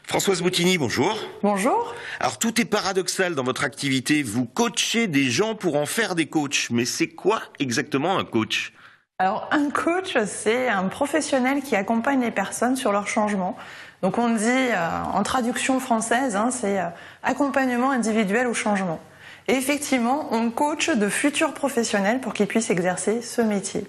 Françoise Boutini, bonjour. Bonjour. Alors tout est paradoxal dans votre activité. Vous coachez des gens pour en faire des coachs. Mais c'est quoi exactement un coach? Alors un coach, c'est un professionnel qui accompagne les personnes sur leur changement. Donc on dit en traduction française, c'est accompagnement individuel au changement. Et effectivement, on coach de futurs professionnels pour qu'ils puissent exercer ce métier.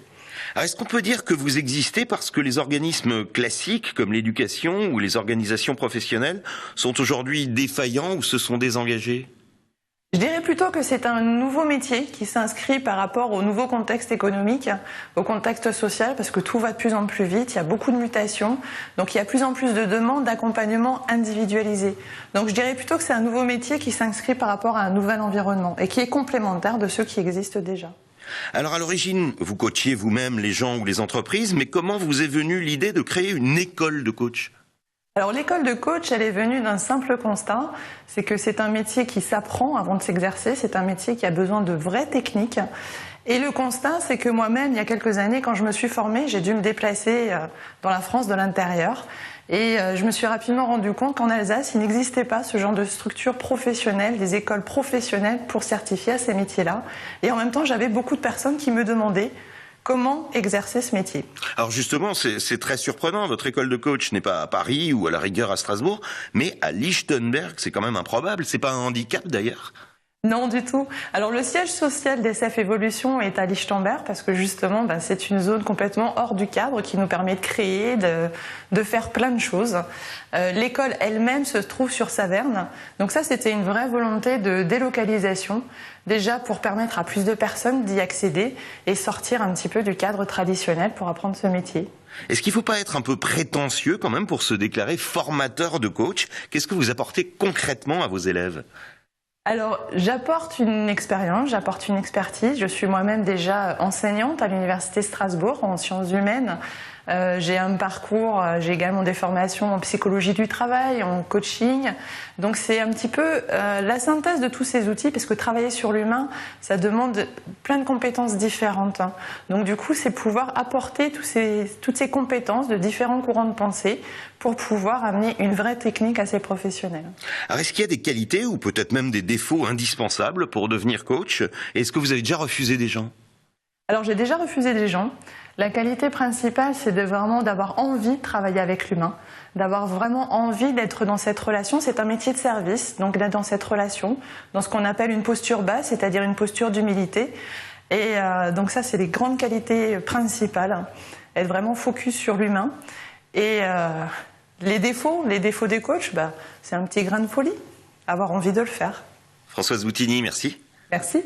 Alors est-ce qu'on peut dire que vous existez parce que les organismes classiques comme l'éducation ou les organisations professionnelles sont aujourd'hui défaillants ou se sont désengagés? Je dirais plutôt que c'est un nouveau métier qui s'inscrit par rapport au nouveau contexte économique, au contexte social, parce que tout va de plus en plus vite, il y a beaucoup de mutations, donc il y a de plus en plus de demandes d'accompagnement individualisé. Donc je dirais plutôt que c'est un nouveau métier qui s'inscrit par rapport à un nouvel environnement et qui est complémentaire de ceux qui existent déjà. Alors à l'origine, vous coachiez vous-même les gens ou les entreprises, mais comment vous est venue l'idée de créer une école de coach? Alors l'école de coach, elle est venue d'un simple constat, c'est que c'est un métier qui s'apprend avant de s'exercer, c'est un métier qui a besoin de vraies techniques. Et le constat, c'est que moi-même, il y a quelques années, quand je me suis formée, j'ai dû me déplacer dans la France de l'intérieur. Et je me suis rapidement rendu compte qu'en Alsace, il n'existait pas ce genre de structure professionnelle, des écoles professionnelles pour certifier à ces métiers-là. Et en même temps, j'avais beaucoup de personnes qui me demandaient comment exercer ce métier. Alors justement, c'est très surprenant. Votre école de coach n'est pas à Paris ou à la rigueur à Strasbourg, mais à Lichtenberg. C'est quand même improbable. C'est pas un handicap d'ailleurs? Non, du tout. Alors le siège social d'SF Evolution est à Lichtenberg parce que justement c'est une zone complètement hors du cadre qui nous permet de créer, de faire plein de choses. L'école elle-même se trouve sur Saverne, donc ça c'était une vraie volonté de délocalisation, déjà pour permettre à plus de personnes d'y accéder et sortir un petit peu du cadre traditionnel pour apprendre ce métier. Est-ce qu'il ne faut pas être un peu prétentieux quand même pour se déclarer formateur de coach? Qu'est-ce que vous apportez concrètement à vos élèves? Alors, j'apporte une expérience, j'apporte une expertise. Je suis moi-même déjà enseignante à l'Université Strasbourg en sciences humaines. J'ai un parcours, j'ai également des formations en psychologie du travail, en coaching. Donc c'est un petit peu la synthèse de tous ces outils, parce que travailler sur l'humain, ça demande plein de compétences différentes. Donc du coup, c'est pouvoir apporter toutes ces compétences de différents courants de pensée pour pouvoir amener une vraie technique à ces professionnels. Alors est-ce qu'il y a des qualités ou peut-être même des défauts indispensables pour devenir coach? Est-ce que vous avez déjà refusé des gens? Alors j'ai déjà refusé des gens. La qualité principale, c'est d'avoir envie de travailler avec l'humain, d'avoir vraiment envie d'être dans cette relation. C'est un métier de service, donc d'être dans cette relation, dans ce qu'on appelle une posture basse, c'est-à-dire une posture d'humilité. Et donc ça, c'est les grandes qualités principales, être vraiment focus sur l'humain. Et les défauts des coachs, c'est un petit grain de folie, avoir envie de le faire. Françoise Boutini, merci. Merci.